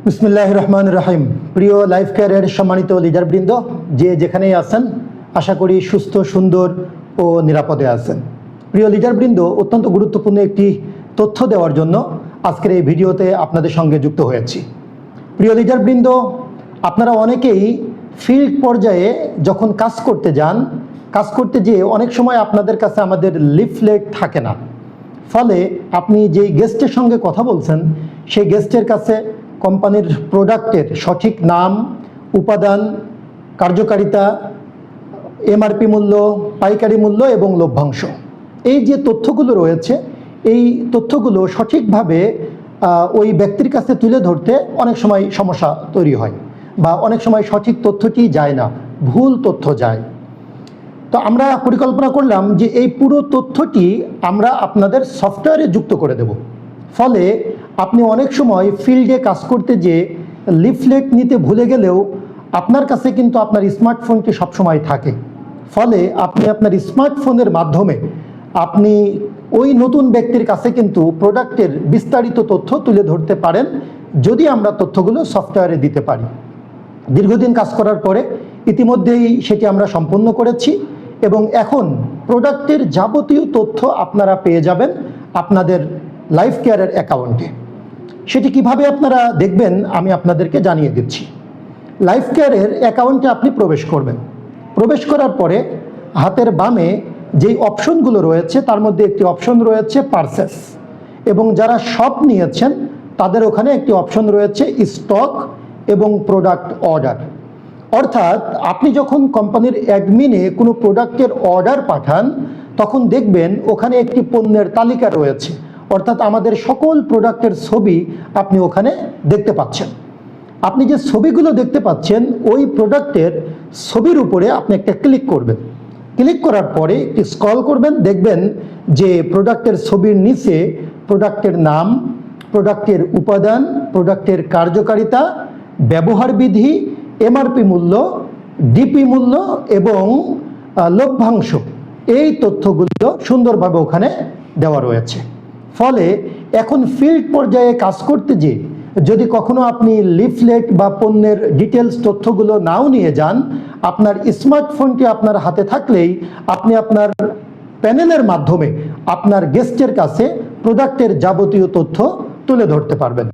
বিসমিল্লাহির রহমানির রহিম। প্রিয় লাইফ কেয়ারের সম্মানিত লিডারবৃন্দ, যে যেখানেই আছেন আশা করি সুস্থ, সুন্দর ও নিরাপদে আছেন। প্রিয় লিডারবৃন্দ, অত্যন্ত গুরুত্বপূর্ণ একটি তথ্য দেওয়ার জন্য আজকের এই ভিডিওতে আপনাদের সঙ্গে যুক্ত হয়েছি। প্রিয় লিডারবৃন্দ, আপনারা অনেকেই ফিল্ড পর্যায়ে যখন কাজ করতে যান, কাজ করতে যেয়ে অনেক সময় আপনাদের কাছে আমাদের লিফলেট থাকে না। ফলে আপনি যেই গেস্টের সঙ্গে কথা বলছেন সেই গেস্টের কাছে কোম্পানির প্রোডাক্টের সঠিক নাম, উপাদান, কার্যকারিতা, এমআরপি মূল্য, পাইকারি মূল্য এবং লভ্যাংশ, এই যে তথ্যগুলো রয়েছে, এই তথ্যগুলো সঠিকভাবে ওই ব্যক্তির কাছে তুলে ধরতে অনেক সময় সমস্যা তৈরি হয়, বা অনেক সময় সঠিক তথ্যটি যায় না, ভুল তথ্য যায়। তো আমরা পরিকল্পনা করলাম যে এই পুরো তথ্যটি আমরা আপনাদের সফটওয়্যারে যুক্ত করে দেব। ফলে আপনি অনেক সময় ফিল্ডে কাজ করতে যেয়ে লিফলেট নিতে ভুলে গেলেও আপনার কাছে কিন্তু আপনার স্মার্টফোনটি সবসময় থাকে। ফলে আপনি আপনার স্মার্টফোনের মাধ্যমে আপনি ওই নতুন ব্যক্তির কাছে কিন্তু প্রোডাক্টের বিস্তারিত তথ্য তুলে ধরতে পারেন, যদি আমরা তথ্যগুলো সফটওয়্যারে দিতে পারি। দীর্ঘদিন কাজ করার পরে ইতিমধ্যেই সেটি আমরা সম্পন্ন করেছি এবং এখন প্রোডাক্টের যাবতীয় তথ্য আপনারা পেয়ে যাবেন আপনাদের লাইফ কেয়ারের অ্যাকাউন্টে। সেটি কিভাবে আপনারা দেখবেন আমি আপনাদেরকে জানিয়ে দিচ্ছি। লাইফ কেয়ারের অ্যাকাউন্টে আপনি প্রবেশ করবেন। প্রবেশ করার পরে হাতের বামে যেই অপশনগুলো রয়েছে তার মধ্যে একটি অপশন রয়েছে পারচেস, এবং যারা শপ নিয়েছেন তাদের ওখানে একটি অপশন রয়েছে স্টক এবং প্রোডাক্ট অর্ডার। অর্থাৎ আপনি যখন কোম্পানির অ্যাডমিনে কোনো প্রোডাক্টের অর্ডার পাঠান তখন দেখবেন ওখানে একটি পণ্যের তালিকা রয়েছে, অর্থাৎ আমাদের সকল প্রোডাক্টের ছবি আপনি ওখানে দেখতে পাচ্ছেন। আপনি যে ছবিগুলো দেখতে পাচ্ছেন ওই প্রোডাক্টের ছবির উপরে আপনি একটা ক্লিক করবেন। ক্লিক করার পরে একটি স্ক্রল করবেন, দেখবেন যে প্রোডাক্টের ছবির নিচে প্রোডাক্টের নাম, প্রোডাক্টের উপাদান, প্রোডাক্টের কার্যকারিতা, ব্যবহার বিধি, এমআরপি মূল্য, ডিপি মূল্য এবং লভ্যাংশ, এই তথ্যগুলো সুন্দরভাবে ওখানে দেওয়া রয়েছে। ফলে এখন ফিল্ড পর্যায়ে কাজ করতে যে যদি কখনো আপনি লিফলেট বা পণ্যের ডিটেলস তথ্যগুলো নাও নিয়ে যান, আপনার স্মার্টফোনটি আপনার হাতে থাকলেই আপনি আপনার প্যানেলের মাধ্যমে আপনার গেস্টের কাছে প্রোডাক্টের যাবতীয় তথ্য তুলে ধরতে পারবেন।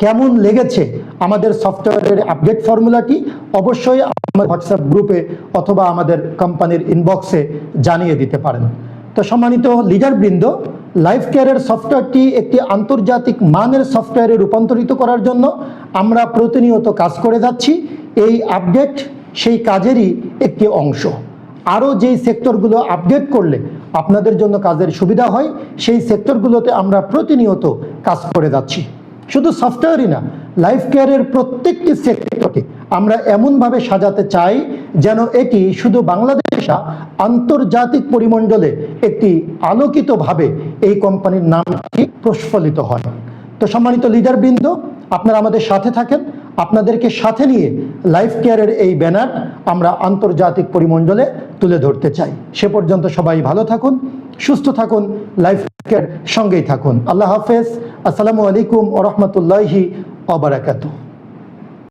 কেমন লেগেছে আমাদের সফটওয়্যারের আপডেট ফর্মুলাটি অবশ্যই আমার হোয়াটসঅ্যাপ গ্রুপে অথবা আমাদের কোম্পানির ইনবক্সে জানিয়ে দিতে পারেন। তো সম্মানিত লিডারবৃন্দ, লাইফ কেয়ারের সফটওয়্যারটি একটি আন্তর্জাতিক মানের সফটওয়্যারে রূপান্তরিত করার জন্য আমরা প্রতিনিয়ত কাজ করে যাচ্ছি। এই আপডেট সেই কাজেরই একটি অংশ। আরও যেই সেক্টরগুলো আপডেট করলে আপনাদের জন্য কাজের সুবিধা হয় সেই সেক্টরগুলোতে আমরা প্রতিনিয়ত কাজ করে যাচ্ছি। শুধু সফটওয়্যারই না, লাইফ কেয়ারের প্রত্যেকটি সেক্টরকে আমরা এমনভাবে সাজাতে চাই যেন এটি শুধু বাংলাদেশ না, আন্তর্জাতিক পরিমণ্ডলে একটি আলোকিতভাবে এই কোম্পানির নামটি প্রস্ফুলিত হয়। তো সম্মানিত লিডারবৃন্দ, আপনারা আমাদের সাথে থাকেন। আপনাদেরকে সাথে নিয়ে লাইফ কেয়ারের এই ব্যানার আমরা আন্তর্জাতিক পরিমণ্ডলে তুলে ধরতে চাই। সে পর্যন্ত সবাই ভালো থাকুন, সুস্থ থাকুন, লাইফ কেয়ার সঙ্গেই থাকুন। আল্লাহ হাফেজ। আসসালামু আলাইকুম ওয়া রাহমাতুল্লাহি ওয়া বারাকাতুহু।